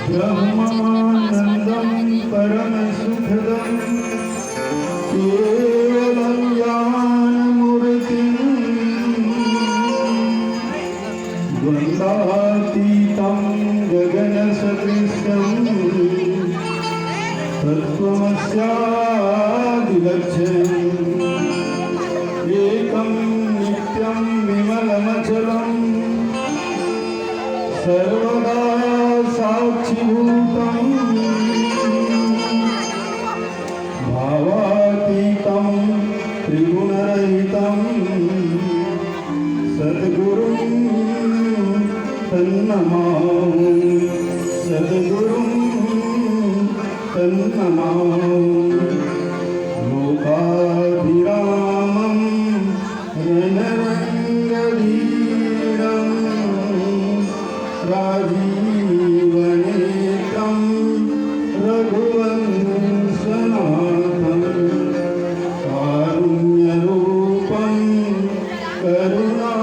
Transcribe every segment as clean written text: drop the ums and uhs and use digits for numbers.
ब्रह्मानन्दं परमसुखदं केवलं ज्ञानमूर्तिं द्वन्द्वातीतं गगनसदृशं तत्त्वमस्यादिलक्ष्यम् एकं नित्यं विमलमचलं सर्वदा साक्षिभूतं भावातीतं त्रिगुणरहितं सद्गुरुं तन्नमामि सद्गुरुं तन्नमामि लोकाभिरामं रणरङ्गधीरं राजीवनेत्रं रघुवंशनाथं कारुण्यरूपं करुणाकरन्तं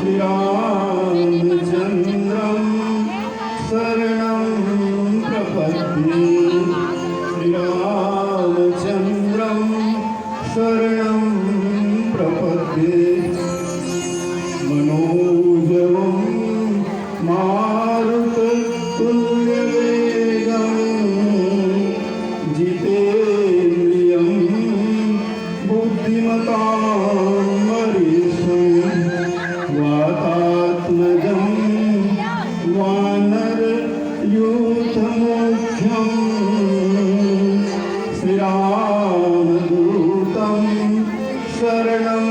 श्रीरामचन्द्रं शरणं प्रपद्ये श्रीरामचन्द्रं शरणं प्रपद्ये मनोजवं मारुततुल्यवेगं जितेन्द्रियं बुद्धिमतां वरिष्ठं वातात्मजं वानरयूथमुख्यं श्रीरामदूतं शरणं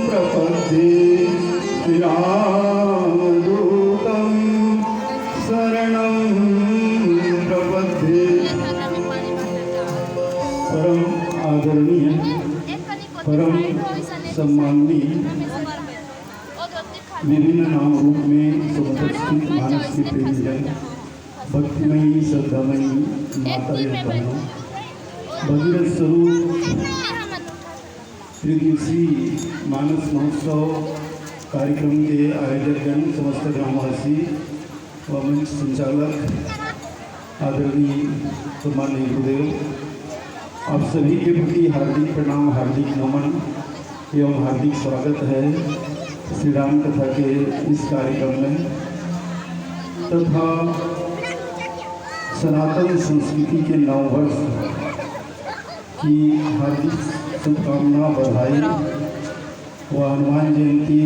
प्रपद्ये श्रीरामदूतं शरणं प्रपद्ये। परम आदरणीय परम सम्माननीय विभिन्न नाम रूप में उपस्थित मानस के प्रेमी जन भक्तिमयी श्रद्धामयी माता बहनों भगीरथ स्वरूप त्रिदिवसीय मानस महोत्सव कार्यक्रम के आयोजकगण समस्त ग्रामवासी व मंच संचालक आदरणीय सम्माननीय गुरुदेव आप सभी के प्रति हार्दिक प्रणाम हार्दिक नमन एवं हार्दिक स्वागत है श्री राम कथा के इस कार्यक्रम में तथा सनातन संस्कृति के नववर्ष की हार्दिक शुभकामना बधाई व हनुमान जयंती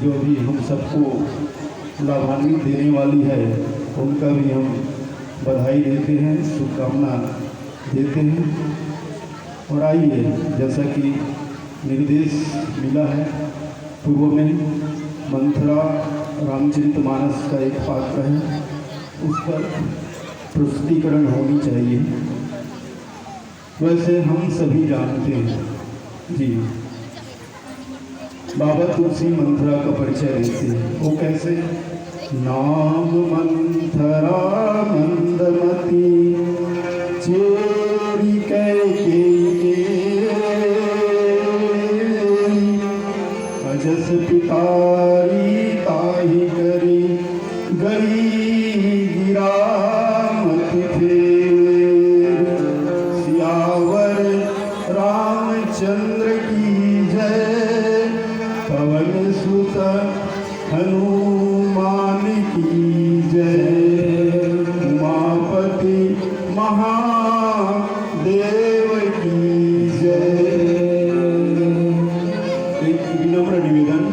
जो भी हम सबको लाभान्वित देने वाली है उनका भी हम बधाई देते हैं शुभकामना देते हैं। और आइए जैसा कि निर्देश मिला है पूर्व में मंथरा रामचरितमानस का एक पात्र है उस पर प्रस्तुतिकरण होनी चाहिए। वैसे हम सभी जानते हैं जी बाबा तुलसी मंथरा का परिचय देते हैं वो कैसे नाम मंथरा मंदमती चेरी कैके अजस पितारी ताही करी गई गिरामत फेर सियावर रामचंद्र की जय पवन सुत हनुमान की जय उमापति महादेव की जय। एक विनम्र निवेदन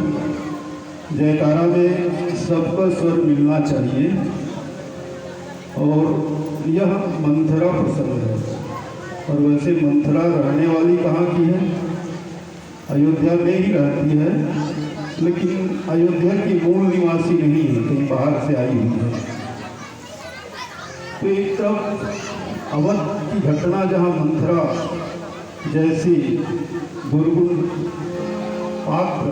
जयकारा में सबका स्वर मिलना चाहिए और यह मंथरा प्रसंग है। और वैसे मंथरा रहने वाली कहाँ की है अयोध्या में ही रहती है लेकिन अयोध्या की मूल निवासी नहीं है कहीं बाहर से आई हुई है। तो एक तरफ अवध की घटना जहाँ मंथरा जैसी दुर्गुण पात्र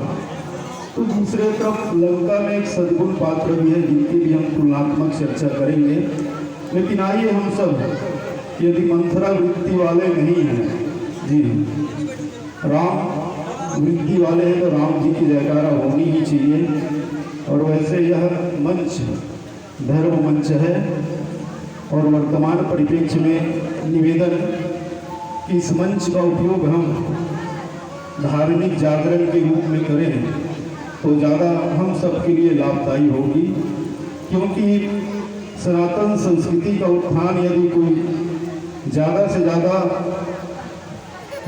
तो दूसरे तरफ लंका में एक सद्गुण पात्र भी है जिनकी भी हम तुलनात्मक चर्चा करेंगे। लेकिन आइए हम सब यदि मंथरा वृत्ति वाले नहीं हैं जी राम वृत्ति वाले हैं तो राम जी की जयकारा होनी ही चाहिए। और वैसे यह मंच धर्म मंच है और वर्तमान परिप्रेक्ष्य में निवेदन कि इस मंच का उपयोग हम धार्मिक जागरण के रूप में करें तो ज़्यादा हम सबके लिए लाभदायी होगी, क्योंकि सनातन संस्कृति का उत्थान यदि कोई ज़्यादा से ज़्यादा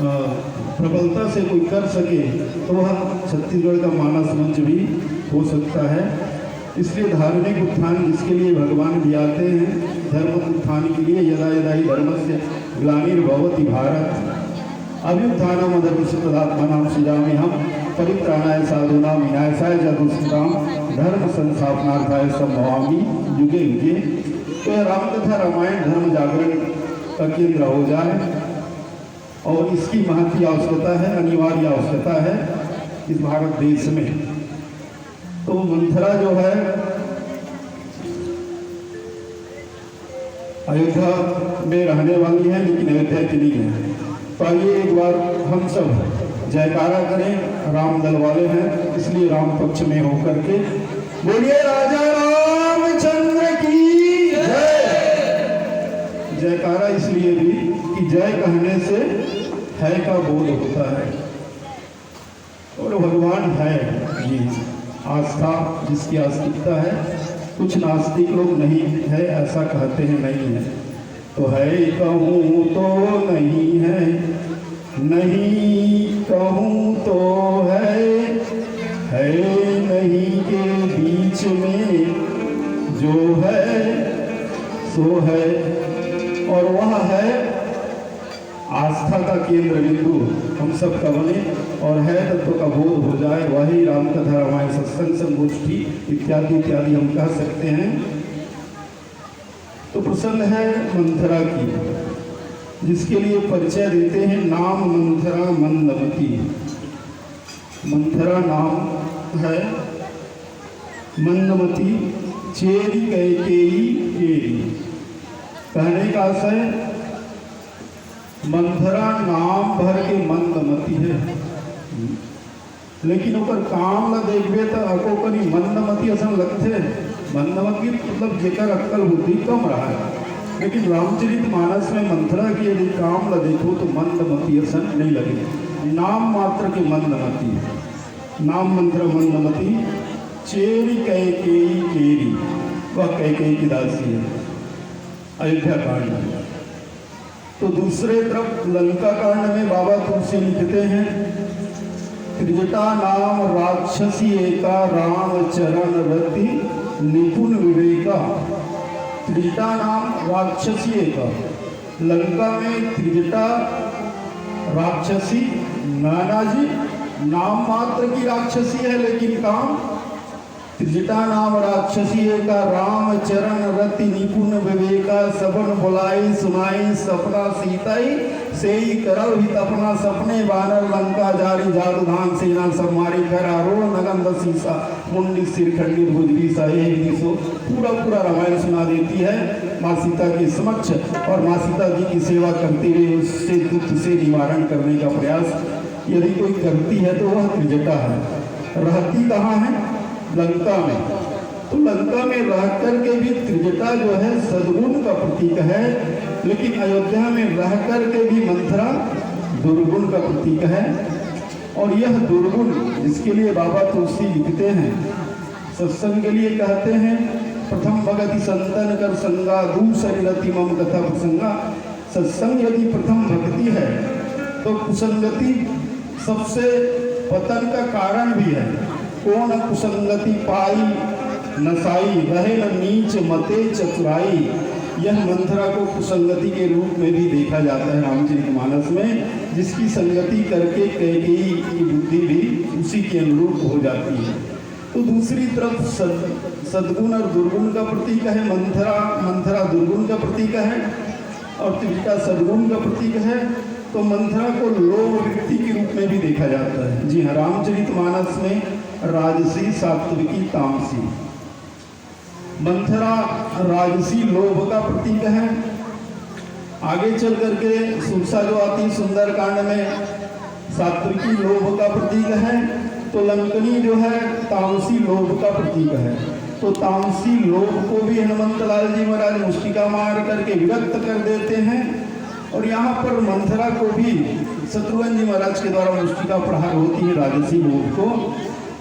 प्रबलता से कोई कर सके तो वह छत्तीसगढ़ का मानस मंच भी हो सकता है। इसलिए धार्मिक उत्थान जिसके लिए भगवान भी आते हैं, धर्म उत्थान के लिए यदा यदा ही धर्मस्य ग्लानिर्भवति भारत अभ्युत्थानम् अधर्मस्य तदात्मानं सृजाम्यहम् परित्राणाय साधूनां विनाशाय च दुष्कृतां धर्म संस्थापनार्थाय संभवामि युगे युगे। तो यह रामकथा रामायण धर्म जागरण का केंद्र हो जाए और इसकी महती आवश्यकता है, अनिवार्य आवश्यकता है इस भारत देश में। तो मंथरा जो है अयोध्या में रहने वाली है, लेकिन अयोध्या की नहीं है। तो आइए एक बार हम सब जयकारा करें, राम दल वाले हैं इसलिए राम पक्ष में होकर के बोलिए राजा रामचंद्र की जय। जयकारा इसलिए भी कि जय कहने से है का बोध होता है और भगवान है ये आस्था जिसकी आस्तिकता है। कुछ नास्तिक लोग नहीं है ऐसा कहते हैं, नहीं है तो है कहूँ तो नहीं है, नहीं कहूँ तो है नहीं के बीच में जो है सो है। और वह है आस्था का केंद्र बिंदु हम सब का बने और है तत्व का बोध हो जाए, वही रामकथा रामायण सत्संग संगोष्ठी इत्यादि इत्यादि हम कह सकते हैं। तो प्रसंग है मंथरा की, जिसके लिए परिचय देते हैं नाम मंथरा मंदमती। मंथरा नाम है, मंदमती चेरी कैकेयी केरी। कहने का आशय मंथरा नाम भर के मंदमती है, लेकिन ऊपर काम न देखबे तो अको करी मंदमती असन लगते। मंदमती मतलब जेकर अक्कल बुद्धि कम रहा है, लेकिन रामचरित मानस में मंथरा की यदि काम न देखो तो मंदमती असन नहीं लगे। नाम मात्र के मंदमती, नाम मंत्र मंदमती चेरी कैकेयी केरी, वह कैकेयी की दासी है अयोध्या कांड में। तो दूसरे तरफ लंका कांड में बाबा तुलसी लिखते हैं त्रिजटा नाम राक्षसी एका राम चरण रति निपुण विवेका। त्रिजटा नाम राक्षसी एका, लंका में त्रिजटा राक्षसी नाना जी नाम मात्र की राक्षसी है, लेकिन काम त्रिजटा नाम राक्षसी का राम चरण रति निपुण विवेका। सबन बुलाई सुनाई सपना सीताई से ही करल हित अपना सपने बानर लंका जारी जादू धान सेना सब मारी घर आरोह नगंध सीसा मुंडी सिर खंडित भुजगी सो। पूरा पूरा रामायण सुना देती है माँ सीता के समक्ष और माँ सीता जी की सेवा करते हुए उससे दुख से निवारण करने का प्रयास यदि कोई करती है तो वह त्रिजटा है। रहती कहाँ है? लंका में। तो लंका में रह करके भी त्रिजटा जो है सद्गुण का प्रतीक है, लेकिन अयोध्या में रह करके भी मंथरा दुर्गुण का प्रतीक है। और यह दुर्गुण जिसके लिए बाबा तुलसी लिखते हैं, सत्संग के लिए कहते हैं प्रथम भगति संतन कर संगा दूसरी रति मम कथा प्रसंगा। सत्संग यदि प्रथम भक्ति है तो कुसंगति सबसे पतन का कारण भी है। कौन कुसंगति पाई नसाई रहे न नीच मते चतुराई। यह मंथरा को कुसंगति के रूप में भी देखा जाता है रामचरितमानस में, जिसकी संगति करके कैकेयी की बुद्धि भी उसी के अनुरूप हो जाती है। तो दूसरी तरफ सद्गुण और दुर्गुण का प्रतीक है मंथरा। मंथरा दुर्गुण का प्रतीक है और त्रिजटा सद्गुण का प्रतीक है। तो मंथरा को लोभ वृत्ति के रूप में भी देखा जाता है। जी हाँ, रामचरितमानस में राजसी सात्विकी तामसी। मंथरा राजसी लोभ का प्रतीक है। आगे चल करके सुरसा जो आती सुंदरकांड में सात्विकी लोभ का प्रतीक है, तो लंकनी जो है तामसी लोभ का प्रतीक है। तो तामसी लोभ को भी हनुमंत लाल जी महाराज मुष्टिका मार करके विरक्त कर देते हैं। और यहाँ पर मंथरा को भी शत्रुघ्न जी महाराज के द्वारा मुष्टिका प्रहार होती है राजसी लोभ को।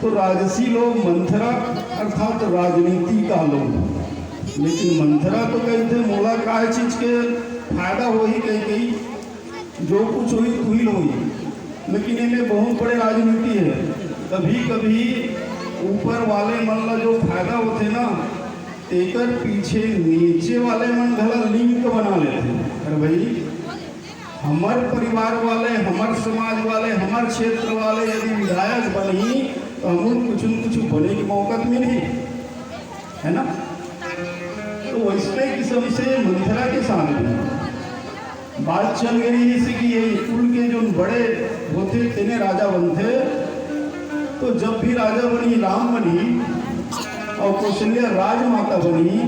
तो राजसी लोभ मंथरा अर्थात राजनीति का लोभ। लेकिन मंथरा तो कहते मूला काय चीज के फायदा हो ही कही जो कुछ हुई तू ही हुई, लेकिन इनमें बहुत बड़े राजनीति है। कभी कभी ऊपर वाले मन ला जो फायदा होते ना, एकर पीछे नीचे वाले मन घला लिंक बना लेते। अरे भाई हमार परिवार वाले, हमार समाज वाले, हमार क्षेत्र वाले यदि विधायक बनी तो हम कुछ न कुछ बने के मौका तो मिली है ना। तो वैसे किस्म से मंथरा के साथ भी बात चल गई इसी की, ये कुल के जो बड़े होते तेने राजा बनते। तो जब भी राजा बनी, राम बनी और कौशल्या राजमाता बनी,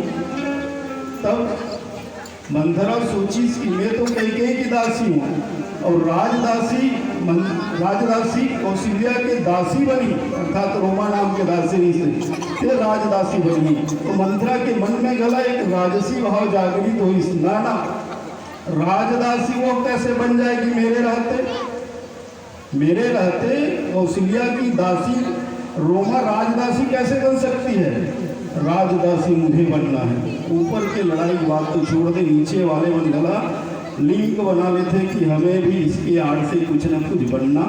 तब मंथरा सोची कि मैं तो कैकेयी की दासी हूँ और राजदासी कौशल्या के दासी बनी, अर्थात रोमा नाम के दासी से ये राजदासी बनी। तो मंथरा के मन में गला एक राजसी भाव जागृत हुई, ना राजदासी वो कैसे बन जाएगी मेरे रहते कौशल्या की दासी रोमा राजदासी कैसे बन सकती है। राजदासी मुझे बनना है। ऊपर के लड़ाई बात तो छोड़ दे, नीचे वाले मन गला लिंक बना लेते कि हमें भी इसके आड़ से कुछ न कुछ बनना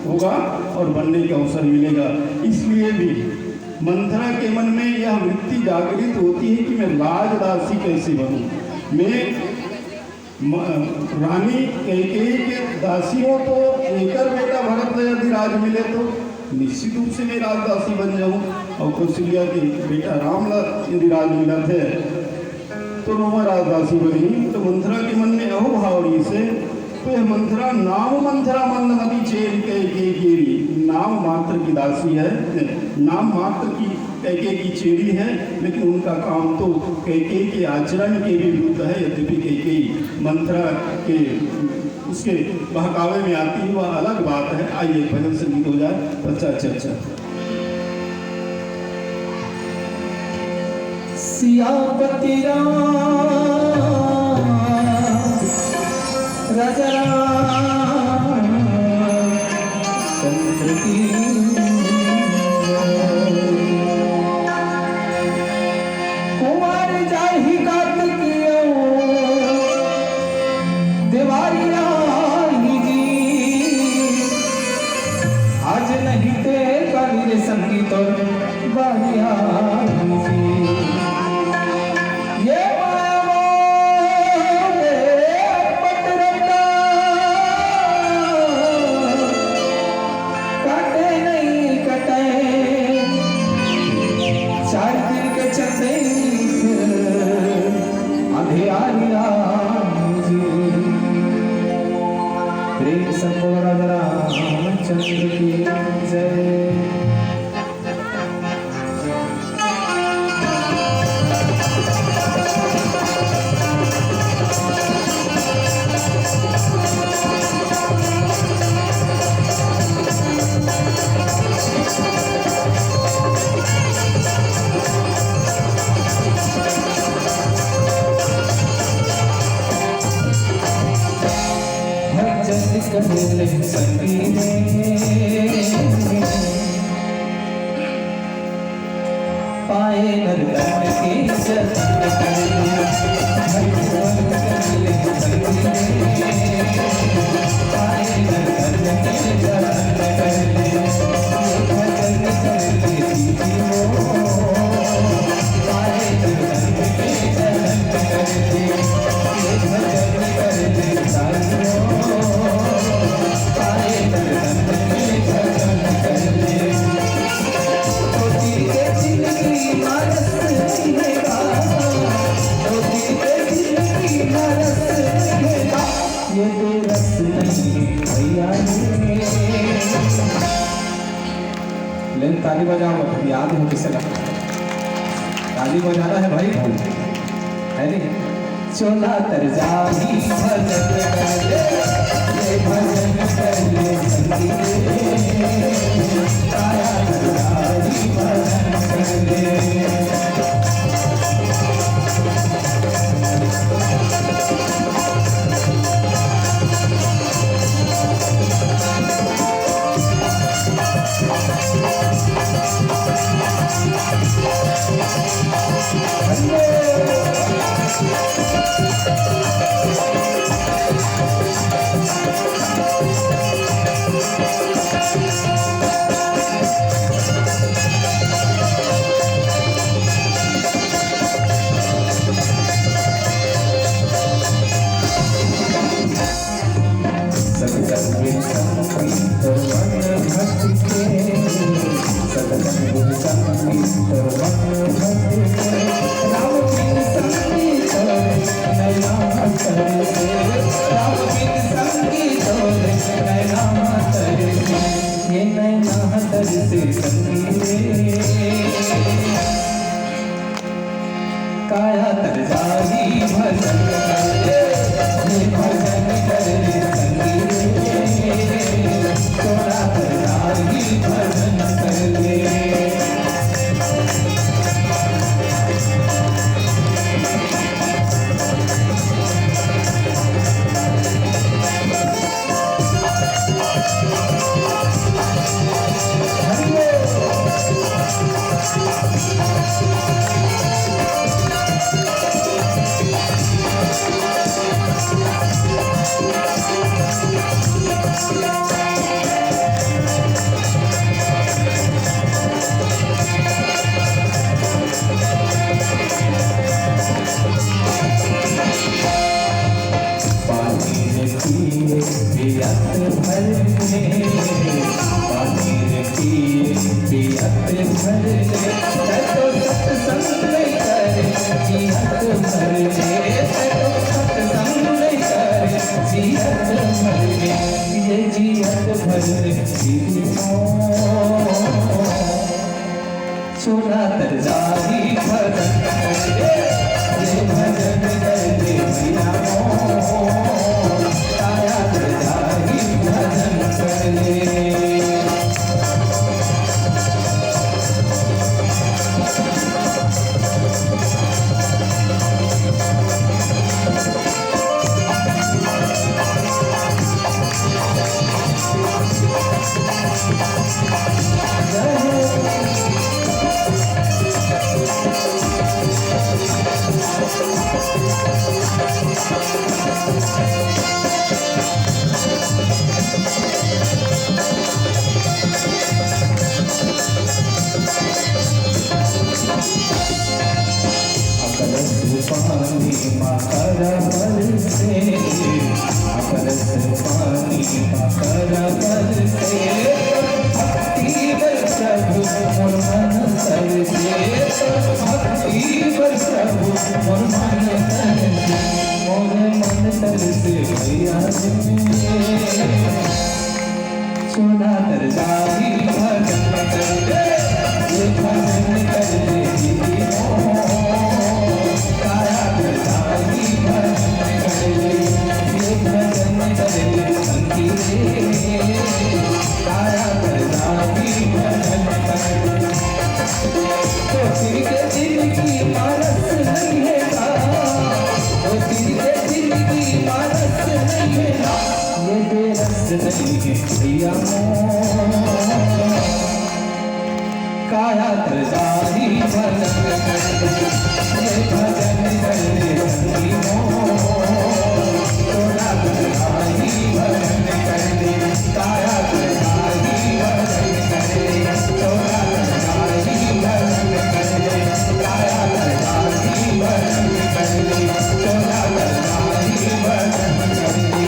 होगा और बनने का अवसर मिलेगा। इसलिए भी मंथरा के मन में यह वृत्ति जागृत होती है कि मैं राजदासी कैसे बनूं। मैं रानी कैकेयी के दासी हो तो एकर बेटा भरत यदि राज मिले तो निश्चित रूप से मैं राजदासी बन जाऊं, और कौशल्या के बेटा राम यदि राज मिला थे तो रोमा राजदासी बनी। तो मंथरा के मन में अहो भावनी से तो यह मंथरा नाम मंथरा मंदमती चेर कैकेयी, नाम मात्र की दासी है, नाम मात्र की कैकेयी की चेरी है, लेकिन उनका काम तो कैकेयी के आचरण के भी विरुद्ध है। यद्यपि कैकेयी मंथरा के उसके बहकावे में आती है वह अलग बात है। आइए भजन संगीत हो जाए, पश्चात चर्चा। सियापति राजा चंद्र की कुमार जाहि कार्तिकियो देवारी राही जी, आज नहीं ते काली संगीत बारिया जी। प्रेम संभव राजा रामचंद्र की जय। कबीर संगीने पाए नरदन की जन्नत पाए नरदन की लेकिन ताली बजाओ, याद हो किसे लगता ताली बजाना है भाई, है नहीं चोला तर जाही भजन कर ले, ये भजन कर ले संगी रे, काया तर जाही भजन कर ले। काया तर जाही भजन कर ले, ये भजन कर ले संगी रे, चोला तर जाही भजन कर ले। चोला तर जाही भजन कर ले, ये भजन कर ले सिया मोर, काया तर जाही भजन कर ले। पानी मकर बरसे, अकरस पानी मकर बरसे, भक्ति बर प्रभु मोर मन तरसे, भक्ति बर प्रभु मोर मन तरसे, मोर मन तरसे भैया चोला तर जाही भजन कर ले, ये भजन कर ले दीदी काया तर जाही भजन कर ले, ये भजन कर ले संगी रे, काया तर जाही भजन कर ले। तो फिर के दिल की मानस नहीं है का, तो फिर के दिल की मानस नहीं है का, ये बेरस नहीं है प्रिया काया तर जाही भजन कर ले, ये भजन कर ले संगी चोला तर जाही भजन कर ले, काया तर जाही भजन कर ले, चोला तर जाही भजन कर ले, काया तर जाही भजन कर ले, चोला तर जाही भजन कर ले।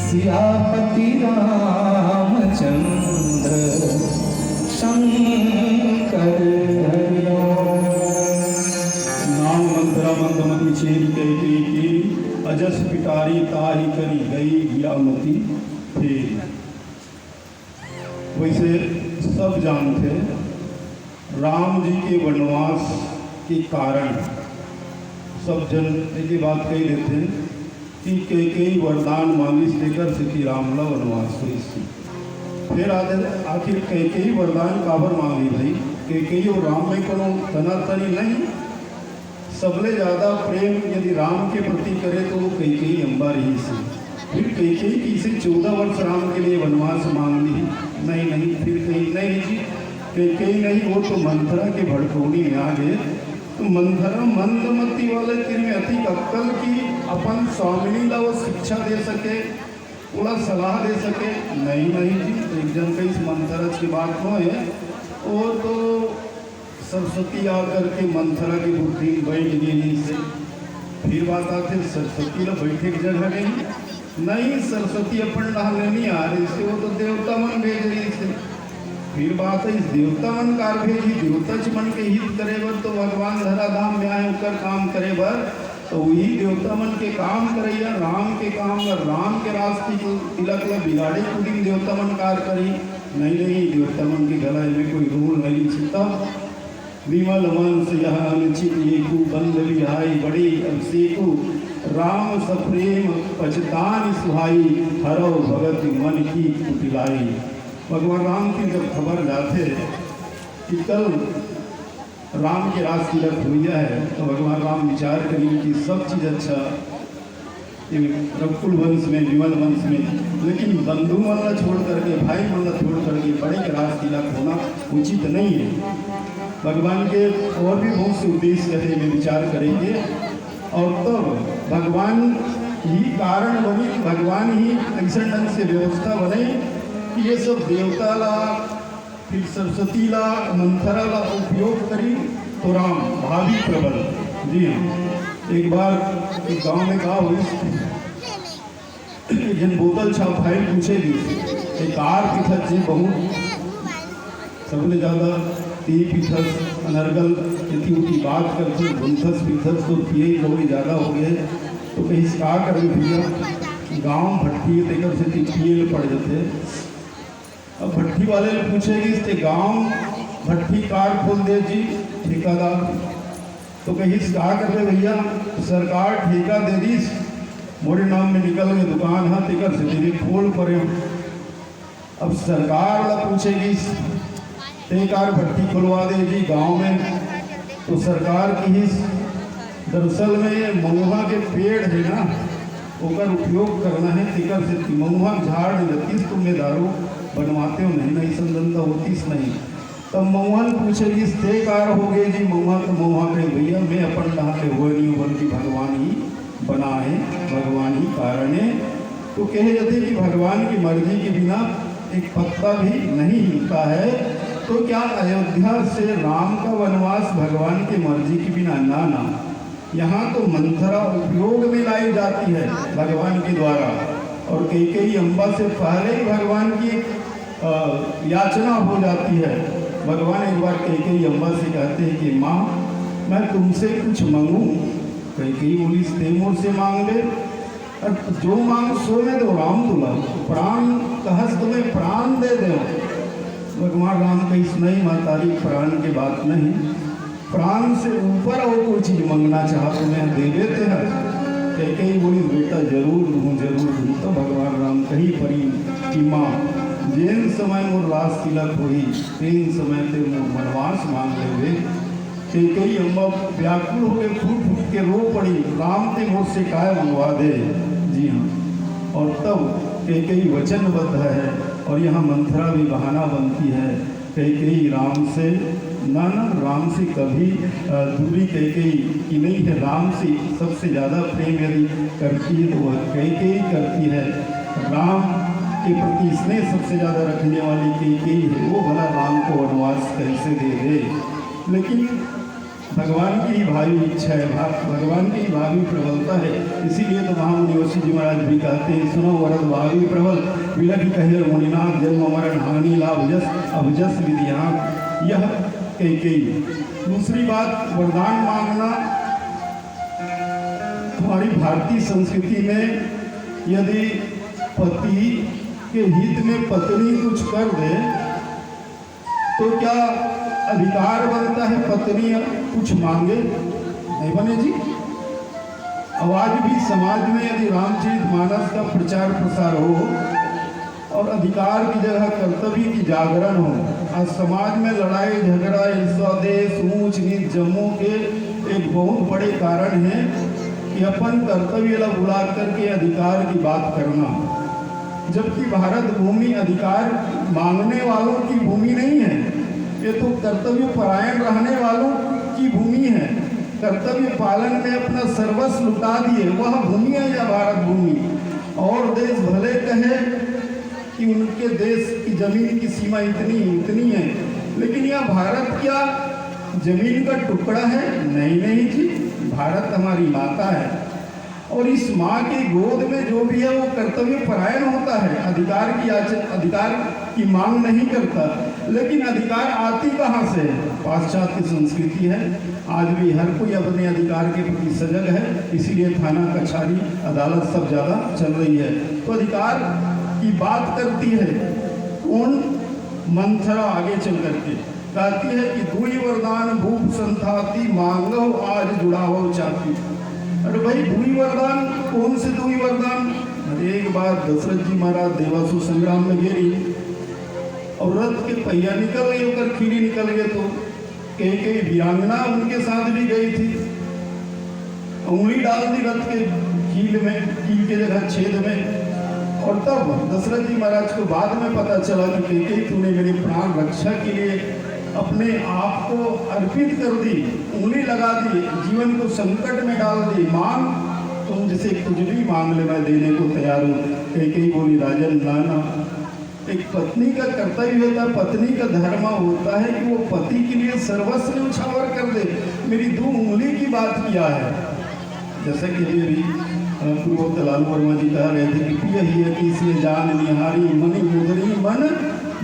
सियापति रामचंद्र शंकर हरिओ। नाम मंत्रा मंदमती चेरी कहती कि अजस पिटारी ताही करी गई गियामती थे। वैसे सब जानते, राम जी के वनवास के कारण सब जन ये बात कही देते हैं कि कई वरदान मांगी लेकर सीती राम ला वनवास हुई सी। फिर आखिर कई वरदान काबर मांगी भाई कई और राम में कोनो तनातनी नहीं। सबले ज़्यादा प्रेम यदि राम के प्रति करे तो वो कई अम्बा रही से। फिर कई की से 14 वर्ष राम के लिए वनवास मांग ली। नहीं फिर नहीं जी कई नहीं, वो तो मंथरा के भड़कौनी में आ गए। तो मंथरा मंदमती वाले तिर में अति अक्कल की अपन स्वामिनी ला वो शिक्षा दे सके, थोड़ा सलाह दे सके। नहीं जी एक जन कई मंथरा की बात हो है। और तो सरस्वती आकर के मंथरा की बुद्धि बैठ गई से। फिर बात आते सरस्वती ला बैठे की जगह नहीं सरस्वती अपन नहाने नहीं आ रही से, वो तो देवता मन भेज रही से। फिर बात है इस देवता मन कार भेजी, देवता च मन के हित करे बर तो भगवान धराधाम में आए होकर काम करे बर, तो वही देवता मन के काम करैया राम के काम और राम के रास्ते को तिलक ला बिगाड़े कुदिन देवता मन कार करी। नहीं देवता मन के गला में कोई रूल नहीं छिता। विमल मन से यह अनुचित येकु बंद बिहाई बड़ी अभिषेकु राम सप्रेम पचतान सुहाई हरो भगत मन की कुटिलाई। भगवान राम की जब खबर जाते कि कल राम के रास तिलक हुआ है तो भगवान राम विचार करेंगे कि सब चीज़ अच्छा रघुकुल वंश में विमल वंश में, लेकिन बंधु मन ला छोड़ करके भाई मन ला छोड़ करके बड़े के रास तिलक होना उचित नहीं है। भगवान के और भी बहुत से उद्देश्य है में विचार करेंगे। और तब भगवान ही कारण बनी, भगवान ही ऐसे ढंग से व्यवस्था बने कि ये सब देवता ला फिर सरस्वती ला मंथरा ला उपयोग करी तो राम भावी प्रबल। जी हाँ, एक बार एक गांव में कहा हुई जिन बोतल छाप फाइल पूछेगी एक आर पिथत जी बहुत सबले ज़्यादा ती पिथस अनर्गल यदि उनकी बात करते भूथस पिथस तो पिए लोग ज़्यादा हो गए। तो कहीं से कहा कर भैया गाँव भट्टी देकर से पिए पड़ जाते। अब भट्टी वाले ने पूछेगी इससे गांव भट्टी कार खोल दे जी ठेकादार। तो कहीं से कहा करते भैया सरकार ठेका दे दी मोरे नाम में निकल गए दुकान हाँ टिकर से तेरी खोल पड़े। अब सरकार ला पूछेगी ठेकार भट्टी खुलवा दे जी गांव में। तो सरकार की ही दरअसल में ये महुआ के पेड़ है ना ओकर उपयोग करना है टिकर से महुआ झाड़ जतीस तुम्हें दारू बनवाते हो नहीं संदंदा होतीस नहीं। तब महुआन पूछेगी ते कार हो गए जी महुआ तो महुआ कहे भैया मैं अपन नहाते हुए नहीं हूँ बल्कि भगवान ही बनाए भगवान ही कारण है। तो कहे जाते कि भगवान की मर्जी के बिना एक पत्ता भी नहीं हिलता है। तो क्या अयोध्या से राम का वनवास भगवान की मर्जी के बिना ना यहाँ तो मंथरा उपयोग में लाई जाती है भगवान के द्वारा। और कई अम्बा से पहले ही भगवान की याचना हो जाती है। भगवान एक बार कई अम्बा से कहते हैं कि माँ मैं तुमसे कुछ मांगूं। कई बोली तैमूर से मांग ले और जो मांग सो में दो राम तुला प्राण कहस तुम्हें प्राण दे दो। भगवान राम कही नहीं मातारी प्राण की बात नहीं, प्राण से ऊपर और कोई चीज़ मांगना चाह तो मैं दे देते हैं। कई बोली बेटा जरूर दूँ जरूर दूँ। तो भगवान राम कही परी कि माँ जिन समय मोर रास तिलक हुई तीन समय से मोर वनवास मांग ले। कई अम्बा व्याकुल हो गए फूट के रो पड़ी राम ते मोर से काय मंगवा दे। जी हाँ, और तब कई वचनबद्ध है और यहाँ मंथरा भी बहाना बनती है। कई राम से ना राम से कभी दूरी कई की नहीं है। राम से सबसे ज़्यादा प्रेम यदि करती है तो वह कई करती है। राम के प्रति स्नेह सबसे ज़्यादा रखने वाली कई है। वो भला राम को वनवास कैसे दे दे, लेकिन भगवान की भावी इच्छा है, भगवान की भावी प्रबलता है। इसीलिए तो महामुनि वशिष्ठ जी महाराज भी कहते हैं सुनो वरद भावी प्रबल विलख कहे मुनिनाथ जन्म मरण हानि लाभ जस अभजस विधियान। यह कई दूसरी बात वरदान मांगना हमारी भारतीय संस्कृति में यदि पति के हित में पत्नी कुछ कर दे तो क्या अधिकार बनता है पत्नी कुछ मांगे? नहीं बने जी। अब आज भी समाज में यदि रामचरितमानस का प्रचार प्रसार हो और अधिकार की जगह कर्तव्य की जागरण हो, आज समाज में लड़ाई झगड़ा ईर्ष्या देश ऊंच नीच जम्मू के एक बहुत बड़े कारण है कि अपन कर्तव्य ला बुला करके अधिकार की बात करना, जबकि भारत भूमि अधिकार मांगने वालों की भूमि नहीं है, ये तो कर्तव्य परायण रहने वालों की भूमि है। कर्तव्य पालन में अपना सर्वस्व लुटा दिए वह भूमि है या भारत भूमि। और देश भले कहे कि उनके देश की जमीन की सीमा इतनी है, लेकिन यह भारत क्या जमीन का टुकड़ा है? नहीं जी, भारत हमारी माता है और इस माँ के गोद में जो भी है वो कर्तव्य परायण होता है, अधिकार की मांग नहीं करता। लेकिन अधिकार आती कहाँ से? पाश्चात्य संस्कृति है। आज भी हर कोई अपने अधिकार के प्रति सजग है, इसीलिए थाना कचहरी अदालत सब ज़्यादा चल रही है। तो अधिकार की बात करती है कौन? मंथरा आगे चल करके कहती है कि दुई वरदान भूप संथाती मांगो आज जुड़ावो चाहती। अरे भाई, दुई वरदान कौन से दुई वरदान? एक बार दशरथ जी महाराज देवासुर संग्राम में गिरी और रथ के पहिया निकल गए होकर खीरी निकल गए, तो कई वीरांगना उनके साथ भी गई थी, उंगली डाल दी रथ के कील में, कील के जगह छेद में। और तब दशरथ जी महाराज को बाद में पता चला कि कई तूने मेरे प्राण रक्षा के लिए अपने आप को अर्पित कर दी, उंगली लगा दी, जीवन को संकट में डाल दी। मांग, तुम जिसे कुछ भी मांग ले मैं देने को तैयार हूँ। कई बोली राजन नाना। एक पत्नी का कर्तव्य होता है, पत्नी का धर्म होता है कि वो पति के लिए सर्वस्व न्यौछावर कर दे। मेरी 2 उंगली की बात किया है, जैसे कि अभी पूर्वोक्त लालू वर्मा जी कह रहे थे कि पिया ही है किसी जान निहारी मनि मुदरी मन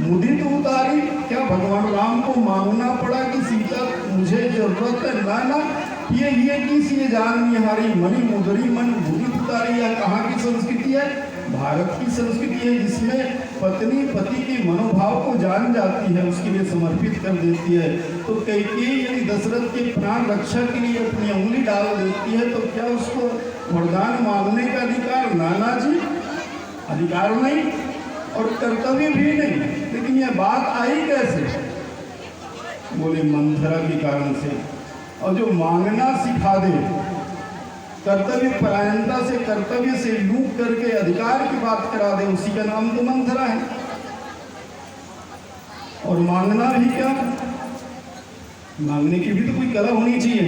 मुदित उतारी। क्या भगवान राम को मांगना पड़ा कि सीता मुझे जरूरत है? ना, ये किसी जान निहारी मनि मुदरी मन मुदित उतारी। यह कहाँ की संस्कृति है? भारत की संस्कृति है, जिसमें पत्नी पति के मनोभाव को जान जाती है, उसके लिए समर्पित कर देती है। तो कैकेयी यदि दशरथ के प्राण रक्षा के लिए अपनी उंगली डाल देती है, तो क्या उसको वरदान मांगने का अधिकार? नाना जी, अधिकार नहीं और कर्तव्य भी नहीं। लेकिन यह बात आई कैसे? बोले मंथरा के कारण से। और जो मांगना सिखा दे, कर्तव्य परायणता से, कर्तव्य से लूट करके अधिकार की बात करा दे, उसी का नाम तो मंथरा है। और मांगना भी क्या? मांगने की भी तो कोई कला होनी चाहिए।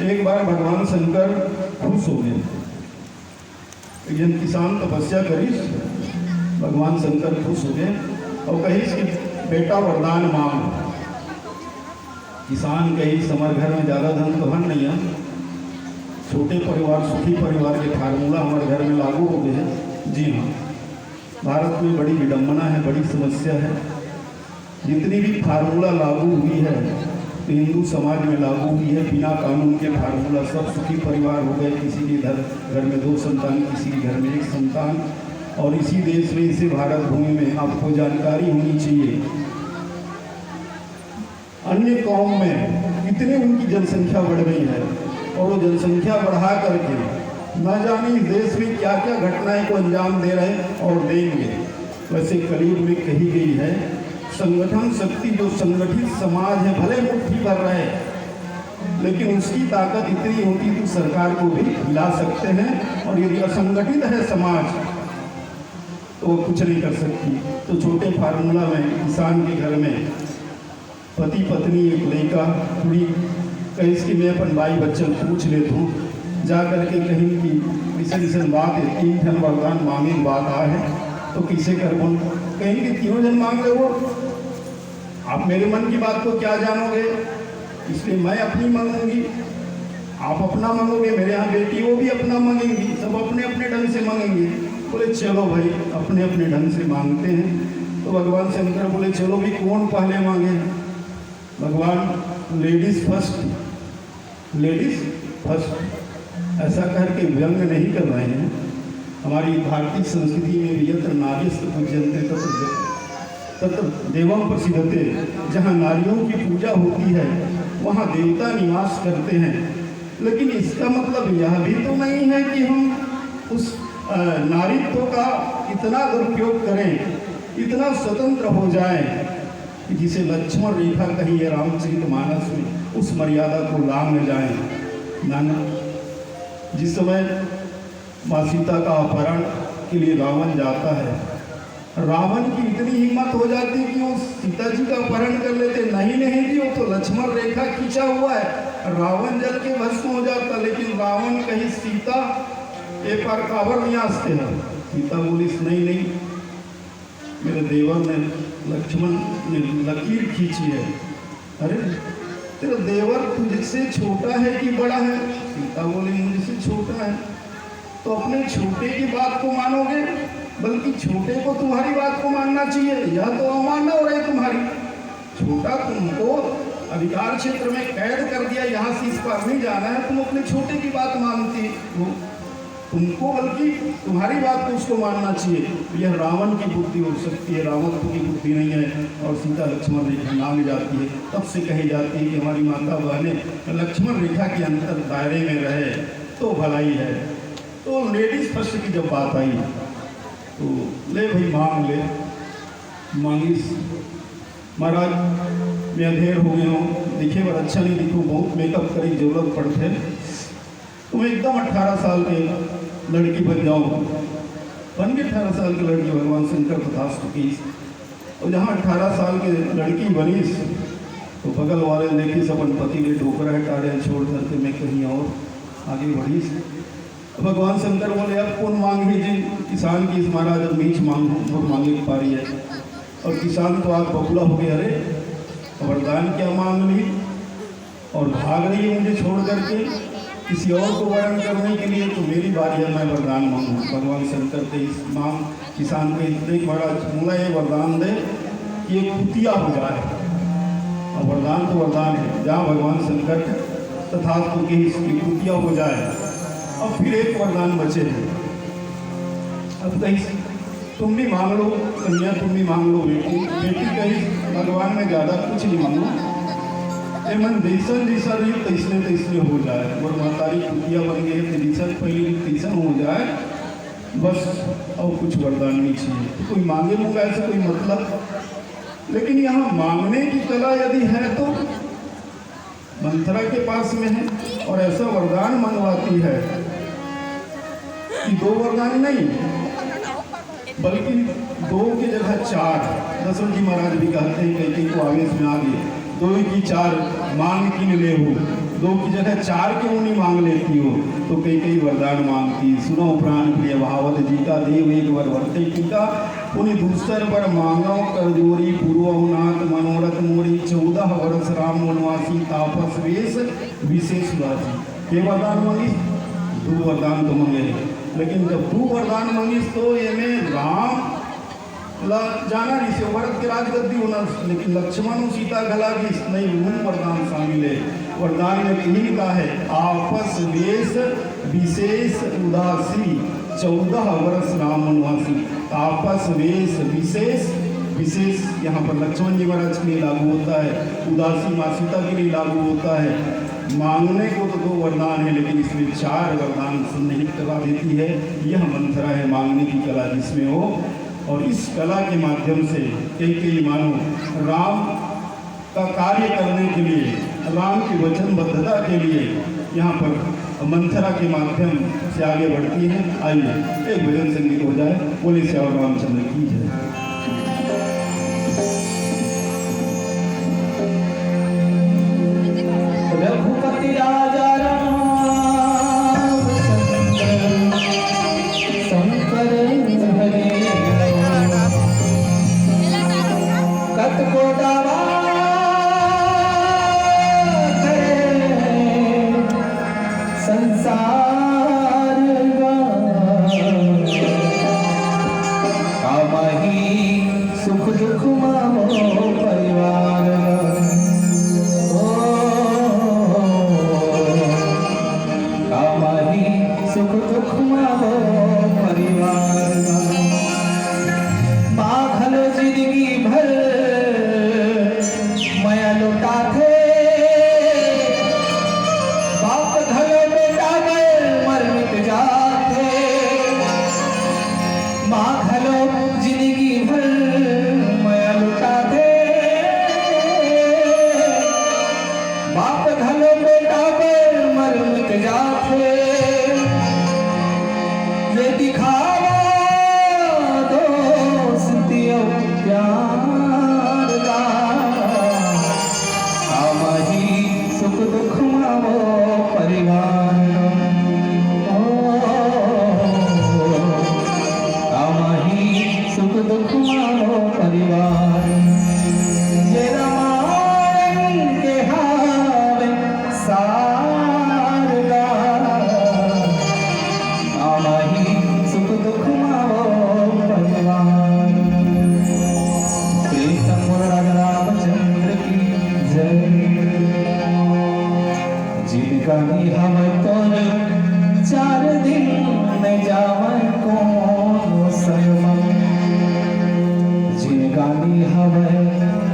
एक बार भगवान शंकर खुश हो गए, एक जन किसान तपस्या करीस, भगवान शंकर खुश हो गए और कहीस कि बेटा वरदान मांग। किसान कही समर घर में ज़्यादा धन तो हन नहीं है, छोटे परिवार सुखी परिवार के फार्मूला हमारे घर में लागू हो गए हैं। जी हाँ, भारत में बड़ी विडम्बना है, बड़ी समस्या है। जितनी भी फार्मूला लागू हुई है तो हिंदू समाज में लागू हुई है बिना कानून के फार्मूला। सब सुखी परिवार हो गए, किसी के घर में 2 संतान, किसी के घर में 1 संतान। और इसी देश में, इसी भारत भूमि में आपको जानकारी होनी चाहिए, अन्य कौम में कितने उनकी जनसंख्या बढ़ गई है और वो जनसंख्या बढ़ा करके न जाने इस देश में क्या क्या घटनाएं को अंजाम दे रहे और देंगे। वैसे कलयुग में कही गई है, संगठन शक्ति जो संगठित समाज है भले मुट्ठी भर रहे, लेकिन उसकी ताकत इतनी होती तो सरकार को भी हिला सकते हैं। और यदि असंगठित है समाज तो वो कुछ नहीं कर सकती। तो छोटे फार्मूला में किसान के घर में पति पत्नी एक लड़का कुड़ी कहीं कि मैं अपन भाई बच्चन पूछ लेता हूँ जा करके कहीं की ऐसे बात है, 3 ठन वरदान मांगे बात आ है तो किसे कर बोल कहीं कि 3 जन मांग ले। वो आप मेरे मन की बात को क्या जानोगे, इसलिए मैं अपनी मांगूंगी, आप अपना मांगोगे। मेरे यहाँ बेटी वो भी अपना मांगेंगी, सब अपने अपने ढंग से मांगेंगे। बोले चलो भाई अपने अपने ढंग से मांगते हैं। तो भगवान शंकर बोले चलो भी कौन पहले मांगे? भगवान लेडीज फर्स्ट ऐसा करके व्यंग नहीं कर रहे हैं। हमारी भारतीय संस्कृति में भी यत्र नारीस्तु पूज्यन्ते तत्र देवम प्रसिद्धते, जहाँ नारियों की पूजा होती है वहाँ देवता निवास करते हैं। लेकिन इसका मतलब यह भी तो नहीं है कि हम उस नारीत्व का इतना दुरुपयोग करें, इतना स्वतंत्र हो जाएं कि जिसे लक्ष्मण रेखा कही है रामचरितमानस में, उस मर्यादा को लांघ जाएं। नाना, जिस समय माँ सीता का अपहरण के लिए रावण जाता है, रावण की इतनी हिम्मत हो जाती कि वो सीता जी का अपहरण कर लेते। नहीं जी, वो तो लक्ष्मण रेखा खींचा हुआ है, रावण जल के भस्म हो जाता। लेकिन रावण कही सीता एक बार कावर नहीं आसते हैं। सीता बोली नहीं, मेरे देवर ने लक्ष्मण ने लकीर खींची है। अरे तेरा देवर तुझसे छोटा है कि बड़ा है? सीता बोली मुझसे छोटा है। तो अपने छोटे की बात को मानोगे, बल्कि छोटे को तुम्हारी बात को मानना चाहिए। यह तो अवमानना हो रही तुम्हारी। छोटा तुमको अधिकार क्षेत्र में कैद कर दिया, यहाँ से इस पर नहीं जाना है, तुम अपने छोटे की बात मानती हो। तुमको बल्कि तुम्हारी बात को उसको मानना चाहिए। यह रावण की बुद्धि हो सकती है, रावण की बुद्धि नहीं है। और सीता लक्ष्मण रेखा लांघ जाती है। तब से कही जाती है कि हमारी माता बहनें लक्ष्मण रेखा के अंतर दायरे में रहे तो भलाई है। तो लेडीज फर्स्ट की जब बात आई तो ले भाई मांग ले, मांगी। महाराज मैं अधेर हो गया हूँ, दिखे पर अच्छा नहीं दिखूँ, बहुत मेकअप करी जरूरत पड़ते। तुम एकदम 18 साल के लड़की बन जाओ। बन गई 18 साल की लड़की, भगवान शंकर तथास्तु की। और जहाँ 18 साल की लड़की बनी तो बगल वाले देखी अपन पति ने ठोकरा हटाड़े छोड़ करके मैं कहीं और आगे बढ़ी। भगवान शंकर बोले अब कौन मांगे जी? किसान की इस महाराज अब मीच मांगे पा रही है। और किसान तो आग बबूला हो गया। अरे वरदान क्या मांग ली और भाग रही है मुझे छोड़ करके किसी और को वरण करने के लिए। तो मेरी बारी है, मैं वरदान मांगू। भगवान शंकर के इस मांग किसान को एक महाराज बोला ये वरदान दे कि ये कुतिया हो जाए। और वरदान तो वरदान है, जहाँ भगवान शंकर तथास्तु की इसकी कुतिया हो जाए। अब फिर एक वरदान बचे हैं। अब कहीं तुम भी मांग लो कन्या, तुम भी मांग लो बेटी कहीं भगवान में ज़्यादा कुछ नहीं मांगो। ए मन जैसन जैसा रही तैसने हो जाए। और मातारी कुतिया बन गई तो जैसन पहले तैसन हो जाए बस, और कुछ वरदान नहीं चाहिए। तो कोई मांगे होगा ऐसा कोई मतलब। लेकिन यहाँ मांगने की कला यदि है तो मंथरा के पास में है और ऐसा वरदान मंगवाती है कि 2 वरदान नहीं बल्कि 2 की जगह 4। दशरथ जी महाराज भी कहते हैं कहीं को आवेश में आ गए 2 की 4 मांग की ले हो, 2 की जगह 4 क्यों नहीं मांग लेती हो? तो कई वरदान मांगती। सुनो प्राण प्रिय भावत जी का देव एक वर वर्ते टीका, उन्हें दूसर पर मांगो कर जोरी पूर्वनाथ मनोरथ मोरी 14 वर्ष राम वनवासी तापस वेश विशेष वासी। ये वरदान मांगी 2 वरदान तो मांगे। लेकिन जब 2 वरदान मांगी तो ये में राम जाना नहीं से भरत के राजगद्दी होना, लेकिन लक्ष्मण और सीता गला की नहीं उन वरदान शामिल है। वरदान में यही कहा है आपस वेश विशेष उदासी 14 वर्ष राम वनवासी। आपस वेश विशेष यहाँ पर लक्ष्मण जी महाराज के लिए लागू होता है, उदासी माँ सीता के लिए लागू होता है। मांगने को तो 2 वरदान है लेकिन इसमें 4 वरदान सन्निहित करा देती है। यह मंथरा है मांगने की कला जिसमें हो। और इस कला के माध्यम से कई मानो राम का कार्य करने के लिए, राम की वचनबद्धता के लिए यहाँ पर मंथरा के माध्यम से आगे बढ़ती है। आइए एक भजन संगीत हो जाए। बोले श्याम रामचंद्र की जय। रघुपति राजा शंकर हरे कतकोटावा संसार कामही सुख दुख मामो परिवार कामही सुख दुख मामो परिवार माखलो जिंदगी भर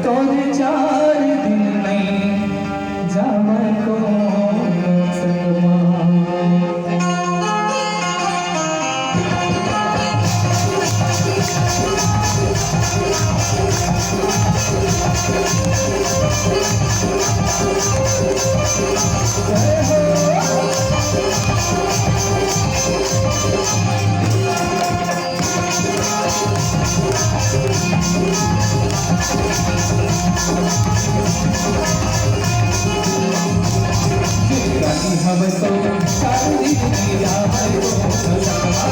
तोरे 4 दिन नहीं जावे को संगमा हम तो सारी नहीं जावे को संगमा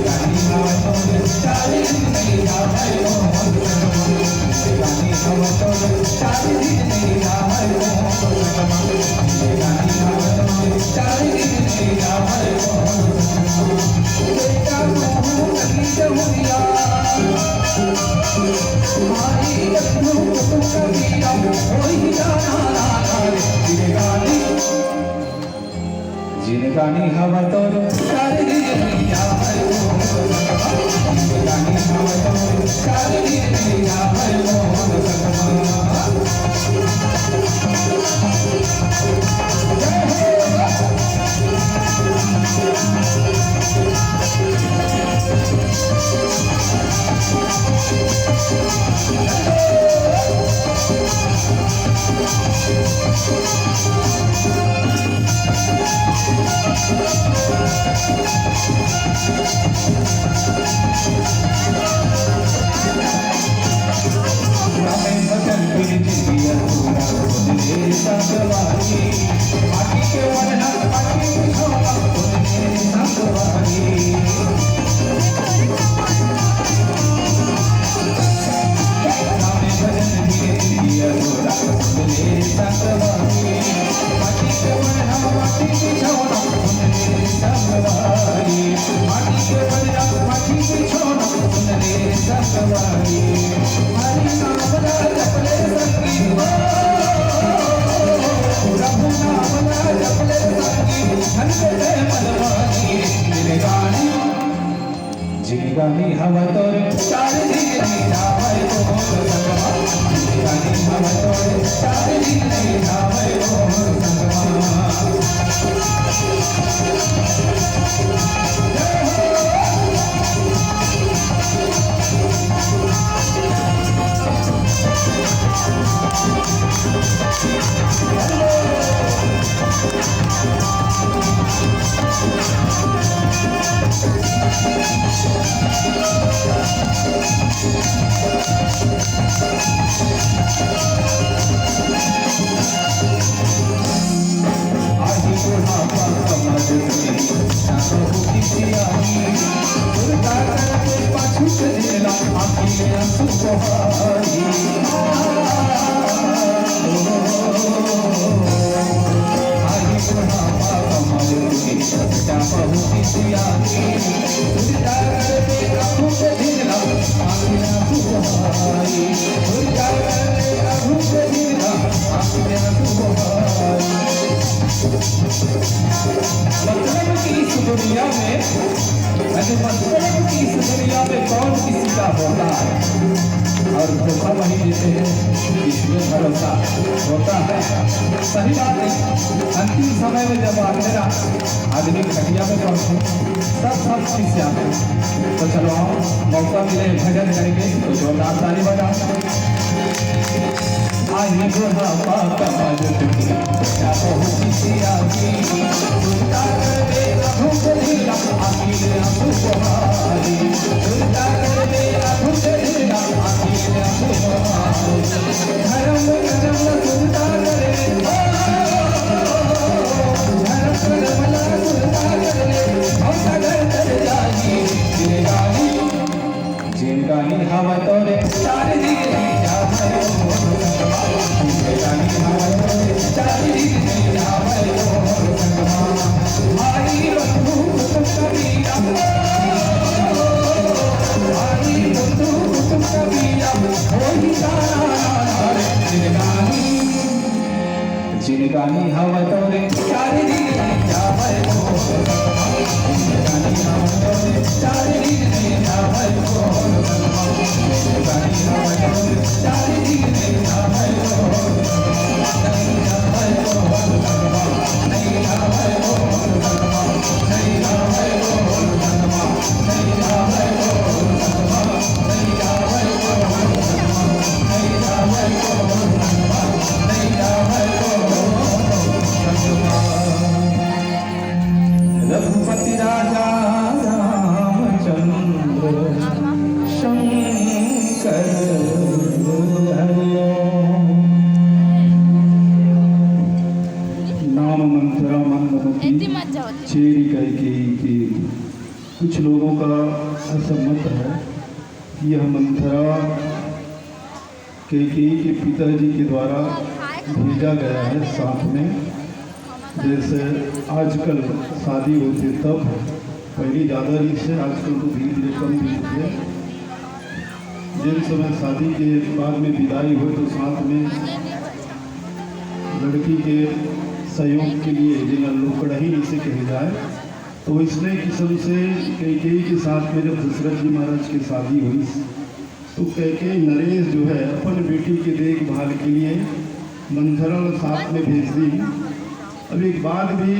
गानी हम तो सारी नहीं जावे को गानी हम तो सारी नहीं जावे को संगमा गानी हम तो सारी नहीं जावे को बेटा मोह कली जहुरिया हमारी लखनऊ को कबीरा कोई जाना ना रे जिनगानी हम तो सारी नहीं जावे को संगमा जिनगानी हम तो सारी नहीं जावे को संगमा जिनगानी हम तो सारी नहीं जावे को संगमा जिनगानी हम तो सारी नहीं जावे को संगमा दुनिया में मतलब की इस दुनिया में कौन किसी का होता है और धोखा वही देते हैं इसमें भरोसा होता है। सही बात है। अंतिम समय में जब मेरा आदमी खटिया में पहुंचे सब चीज से आते तो चलो मौका मिले भजन करेंगे तो जोरदार ताली बजाओ। आई बुढ़ापा कमल क्या बहु किसी आगी सुनता कर मेरा भूख लीला आखिर आंसू बहारी सुनता कर मेरा भूख लीला आखिर आंसू बहारी धर्म सुनता करे धर्म सुनता करे हम सागर तर जागी जिनगानी हवा तोरे सारी नहीं जावे जिनगानी हवा तोरे सारी नहीं जावे भाई बंधु कबीरा भाई बंधु जिनगानी हवा तोरे चारे दिन में जावे हो जिनगानी हवा तोरे चारे दिन में जावे हो जिनगानी हवा तोरे चारे दिन में जावे हो नहीं जावे हो नहीं जावे हो नहीं जावे हो नहीं जावे हो नहीं जावे हो नहीं जावे हो नहीं जावे हो रघुपति राजा रामचंद्र शंकर नाम मंथरा मनमति चेरी कैकेयी। कुछ लोगों का ऐसा मत है कि यह मंथरा कैकेयी के पिताजी के द्वारा भेजा गया है साथ में। जैसे आजकल शादी होती तब पहले ज़्यादा रीत से, आजकल तो धीरे धीरे कम रीत है। जिन समय शादी के बाद में विदाई हो तो साथ में लड़की के सहयोग के लिए जिन्हें लोकड़ही जिसे कहे जाए, तो इसने किस्म से कैकेयी के साथ में जब दशरथ जी महाराज की शादी हुई तो कैकेयी नरेश जो है अपन बेटी के देखभाल के लिए मंथरा साथ में भेज दी। अब एक बात भी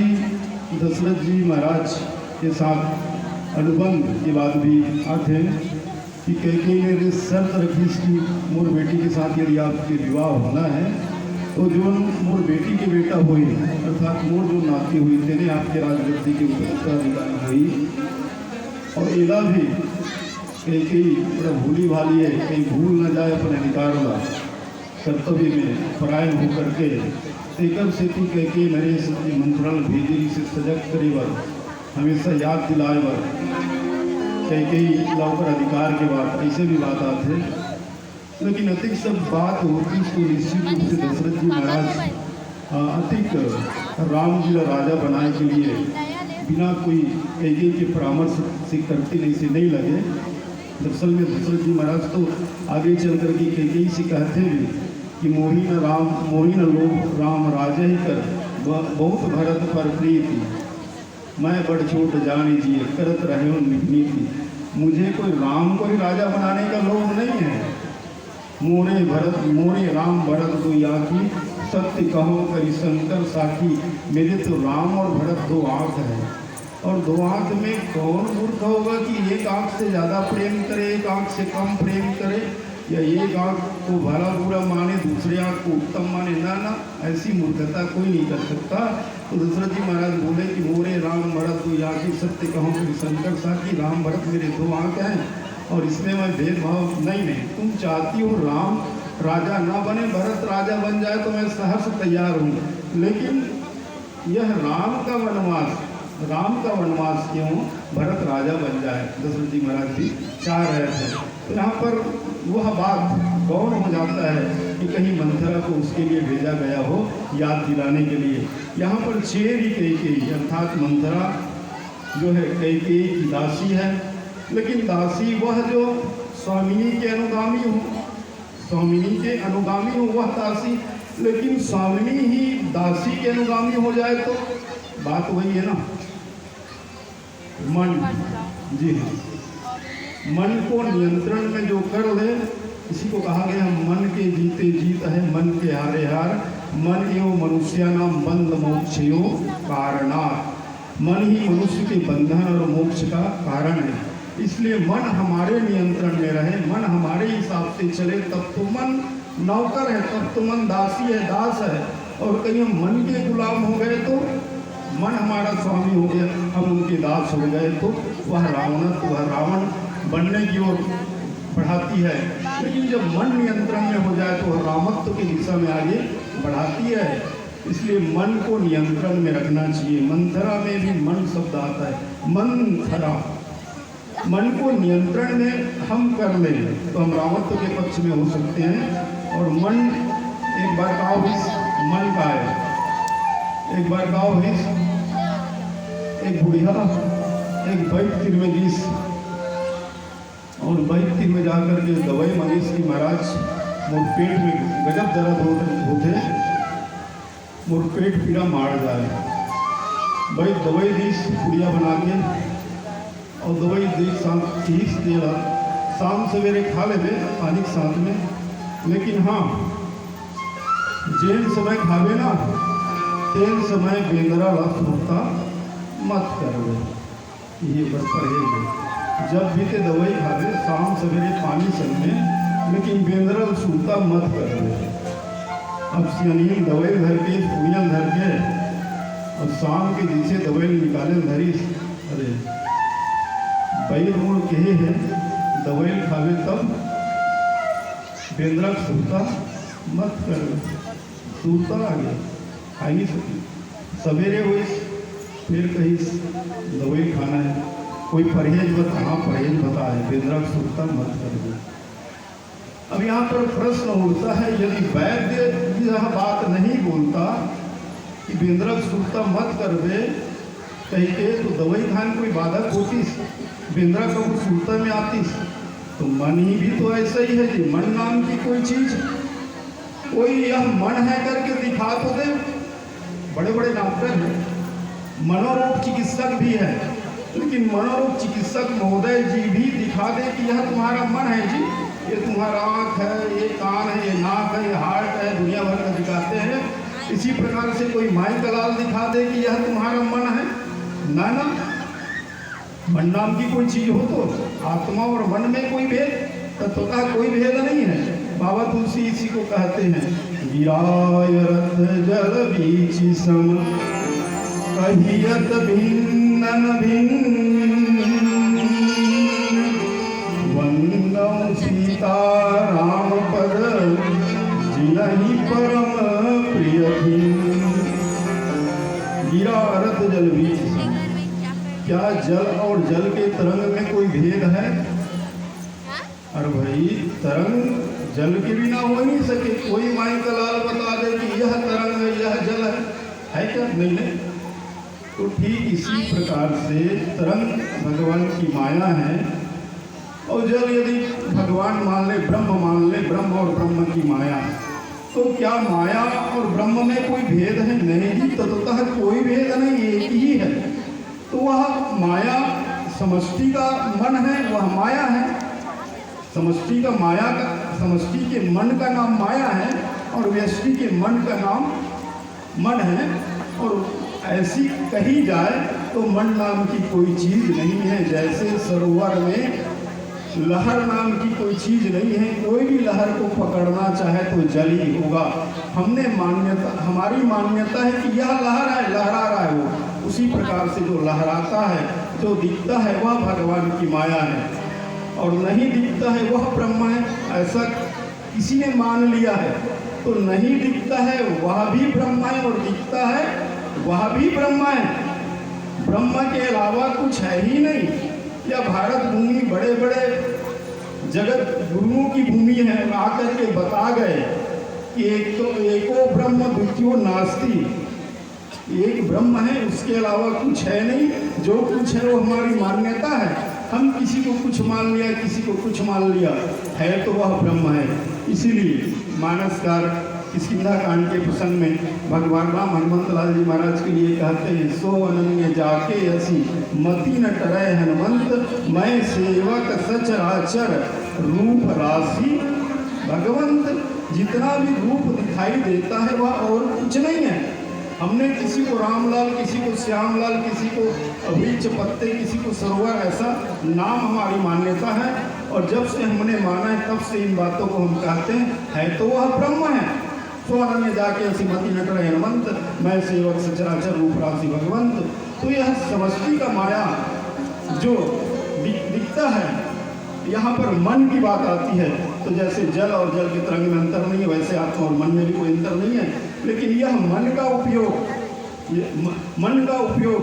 दशरथ जी महाराज के साथ अनुबंध की बात भी आते कि कैकेयी ने शर्त रखी इसकी मोर बेटी के साथ यदि आपके विवाह होना है तो जो मोर बेटी के बेटा हुई अर्थात मोर जो नाती हुई तेने आपके राजगद्दी के उत्तराधिकारी हुई। और एला भी कैकेयी बड़ा भूली भाली है, कहीं भूल न जाए अपने अधिकार वाला कर्तव्य में परायण होकर के एकम से थी कैकेयी नरेश मंत्रण भेजी से सजग करीबर हमेशा याद दिलाए बर कैकेयी लौकर अधिकार के बाद ऐसे भी बात आते। लेकिन अधिक सब बात होती तो निश्चित रूप से दशरथ जी महाराज अधिक राम जी का राजा बनाने के लिए बिना कोई कैकेयी के परामर्श से करते नहीं से नहीं लगे। दरअसल में दशरथ जी महाराज तो आगे चल कर के कैकेयी से कहते भी कि मोही न लोभ राम राजा ही कर बहुत भरत पर प्रीति मैं बड़ छोट जाने जिए करत रहे नीति। मुझे कोई राम को ही राजा बनाने का लोभ नहीं है। मोरे राम भरत दो याकी सत्य कहो करी शंकर साखी। मेरे तो राम और भरत दो आँख है और दो आँख में कौन मूर्ख होगा कि एक आँख से ज़्यादा प्रेम करे एक आँख से कम प्रेम करे या एक आँख को भला बुरा माने दूसरे आँख को उत्तम माने। ना ना, ऐसी मूर्खता कोई नहीं कर सकता। तो दशरथ जी महाराज बोले कि मोरे राम भरत दो याकी सत्य कहूँ कि शंकर साखी। राम भरत मेरे दो आँख हैं और इसमें मैं भेदभाव नहीं। तुम चाहती हो राम राजा ना बने भरत राजा बन जाए तो मैं सहर्ष तैयार हूँ, लेकिन यह राम का वनवास क्यों भरत राजा बन जाए। दशरथ जी महाराज भी चाह रहे थे। तो यहाँ पर वह बात गौण हो जाता है कि कहीं मंथरा को उसके लिए भेजा गया हो याद दिलाने के लिए। यहाँ पर चेरी कैकेयी अर्थात मंथरा जो है कैकेयी की दासी है, लेकिन दासी वह जो स्वामिनी के अनुगामी हो वह दासी। लेकिन स्वामिनी ही दासी के अनुगामी हो जाए तो बात वही है ना, मन। जी हाँ, मन को नियंत्रण में जो कर ले, इसी को कहा गया मन के जीते जीत है मन के हारे हार। मन एवं मनुष्य नाम बंध मोक्षयो कारणात्। मन ही मनुष्य के बंधन और मोक्ष का कारण है। इसलिए मन हमारे नियंत्रण में रहे, मन हमारे हिसाब से चले, तब तो मन नौकर है, तब तो मन दासी है, दास है। और कहीं हम मन के गुलाम हो गए तो मन हमारा स्वामी हो गया, हम उनके दास हो गए तो वह रावण बनने की ओर बढ़ाती है। लेकिन जब मन नियंत्रण में हो जाए तो वह रामत्व की दिशा में आगे बढ़ाती है। इसलिए मन को नियंत्रण में रखना चाहिए। मंथरा में भी मन शब्द आता है, मंथरा। मन को नियंत्रण में हम कर लें तो हम रामत्व के पक्ष में हो सकते हैं। और मन एक बार गाओ इस मन का है, एक बार गाओ इस एक बुढ़िया एक बैठ में जिस और बैठ में जाकर के दवाई मरीज की महाराज वो पेट में गजब दर्द होते मोर पेट पीड़ा मार जाए। भाई दवाई दी पुड़िया बना के और दवाई दी शाम चीज देला, शाम सवेरे खा ले पानी के साथ में। लेकिन हाँ, जेन समय खावे ना तेन समय बेंदरा ला सुरता मत करवे, ये बस परहेज है। जब भी ते दवाई खावे शाम सवेरे पानी संग में, लेकिन बेंदरा सुरता मत करवे। अब सियानी दवाई धर के पुड़िया धर के और शाम के दिन से दवाई निकाले धरी, अरे भाई रोड कहे है दवाई खावे तब बेंदरा सुरता मत करवे। सूरता आ गया खा नहीं सकी, सवेरे हुई फिर कहीं दवाई खाना है, कोई परहेज बता, हाँ परहेज बता है, बेंदरा सूरता मत कर। अब यहाँ पर प्रश्न उठता है, यदि वैद्य यह बात नहीं बोलता कि बेंदरा सूरता मत कर दे कहीं के, तो दवाई खान कोई बाधक होती, बेंदरा का वो सूरता में आती। तो मन ही भी तो ऐसा ही है जी, मन नाम की कोई चीज, कोई यह मन है करके दिखा तो दे। बड़े बड़े डॉक्टर हैं, मनोरोग चिकित्सक भी है, लेकिन मनोरोग चिकित्सक महोदय जी भी दिखा दे कि यह तुम्हारा मन है जी, ये तुम्हारा आँख है, ये कान है, ये नाक है, ये हार्ट है, दुनिया भर का दिखाते हैं। इसी प्रकार से कोई माई का लाल दिखा दे कि यह तुम्हारा मन है ना, ना मन नाम की कोई चीज हो तो आत्मा और मन में कोई भेद, तत्वतः कोई भेद नहीं है। बाबा तुलसी इसी को कहते हैं, गिराय रथ जल बीच सम कहियत भिन्न भिन्न, वंदम सीता राम पद जिनहि परम प्रिय भिन्न। गिरा रथ जल बीच सम, क्या जल और जल के तरंग में कोई भेद है? अरे भाई तरंग जल के बिना हो नहीं सके। कोई माई का लाल बता दे कि यह तरंग है, यह जल है क्या? नहीं है। तो ठीक इसी प्रकार से तरंग भगवान की माया है, और जल यदि भगवान मान ले, ब्रह्म मान ले, ब्रह्म और ब्रह्म की माया, तो क्या माया और ब्रह्म में कोई भेद है? नहीं जी, तत्वतः कोई भेद नहीं, एक ही है। तो वह माया समष्टि का मन है, वह माया है। समष्टि का माया का, समष्टि के मन का नाम माया है और व्यष्टि के मन का नाम मन है। और ऐसी कही जाए तो मन नाम की कोई चीज नहीं है। जैसे सरोवर में लहर नाम की कोई चीज नहीं है, कोई भी लहर को पकड़ना चाहे तो जल ही होगा। हमने मान्यता, हमारी मान्यता है कि यह लहर है, लहरा रहा है वो। उसी प्रकार से जो लहराता है, जो दिखता है, वह भगवान की माया है, और नहीं दिखता है वह ब्रह्म है। ऐसा किसी ने मान लिया है, तो नहीं दिखता है वह भी ब्रह्म है, और दिखता है वह भी ब्रह्म है। ब्रह्म के अलावा कुछ है ही नहीं। यह भारत भूमि बड़े बड़े जगत गुरुओं की भूमि है, आकर के बता गए कि एक तो एको ब्रह्म द्वितीयो नास्ति, एक ब्रह्म है, उसके अलावा कुछ है नहीं। जो कुछ है वो हमारी मान्यता है। हम किसी को कुछ मान लिया, किसी को कुछ मान लिया, है तो वह ब्रह्म है। इसीलिए मानसकार किस्किंधा कांड के प्रसंग में भगवान राम हनुमंत लाल जी महाराज के लिए कहते हैं, सो अनन्य जाके ऐसी मति न टरय हनुमंत, मैं सेवक सचराचर रूप राशि भगवंत। जितना भी रूप दिखाई देता है वह और कुछ नहीं है। हमने किसी को रामलाल, किसी को श्यामलाल, किसी को वृक्ष पत्ते, किसी को सरोवर, ऐसा नाम हमारी मान्यता है। और जब से हमने माना है तब से इन बातों को हम कहते हैं, है तो वह ब्रह्म है। सो अनन्य जाके श्रीमती नटर हनुमंत, मैं सेवक सचराचर रूप राशि भगवंत। तो यह समष्टि का माया जो दिखता है, यहाँ पर मन की बात आती है। तो जैसे जल और जल के तरंग में अंतर नहीं है, वैसे आत्मा और मन में भी कोई अंतर नहीं है। लेकिन यह मन का उपयोग, मन का उपयोग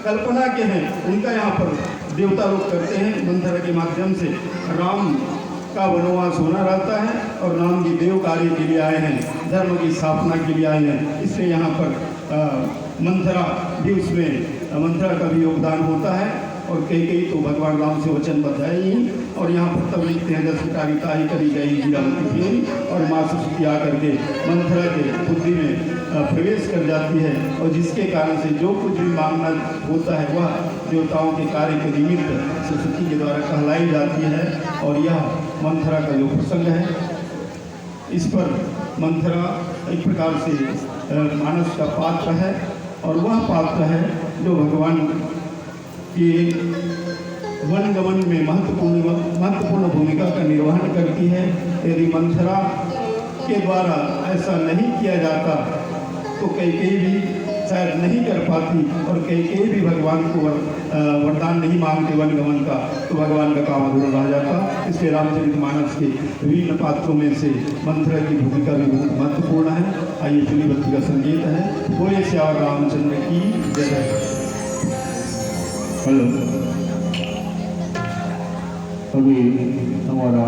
कल्पना के हैं, उनका यहाँ पर देवता लोग करते हैं। मंथरा के माध्यम से राम का वनवास होना रहता है और राम जी देव कार्य के लिए आए हैं, धर्म की स्थापना के लिए आए हैं। इसलिए यहाँ पर मंथरा भी, उसमें मंथरा का भी योगदान होता है। और कई तो भगवान राम से वचनबद्ध है ही। और यहाँ पर तब लिखते हैं 10 पिटारी ताही करी गई हीरावती फेरी, और माँ सरस्वती आकर के मंथरा के बुद्धि में प्रवेश कर जाती है, और जिसके कारण से जो कुछ भी मांगना होता है वह देवताओं के कार्य के निमित्त सरस्वती के द्वारा कहलाई जाती है। और यह मंथरा का जो प्रसंग है, इस पर मंथरा एक प्रकार से मानस का पात्र है, और वह पात्र है जो भगवान के वनगमन में महत्वपूर्ण भूमिका का निर्वहन करती है। यदि मंथरा के द्वारा ऐसा नहीं किया जाता तो कैकेयी भी शायद नहीं कर पाती, और कैकेयी भी भगवान को वरदान नहीं मांगते वनगमन का, तो भगवान का काम अधूरा रह जाता। इसलिए रामचरितमानस के विभिन्न पात्रों में से मंथरा की भूमिका भी बहुत महत्वपूर्ण है। आइए चुली बत्ती का संगीत है, बोले श्याम रामचंद्र की जय। हेलो, अभी हमारा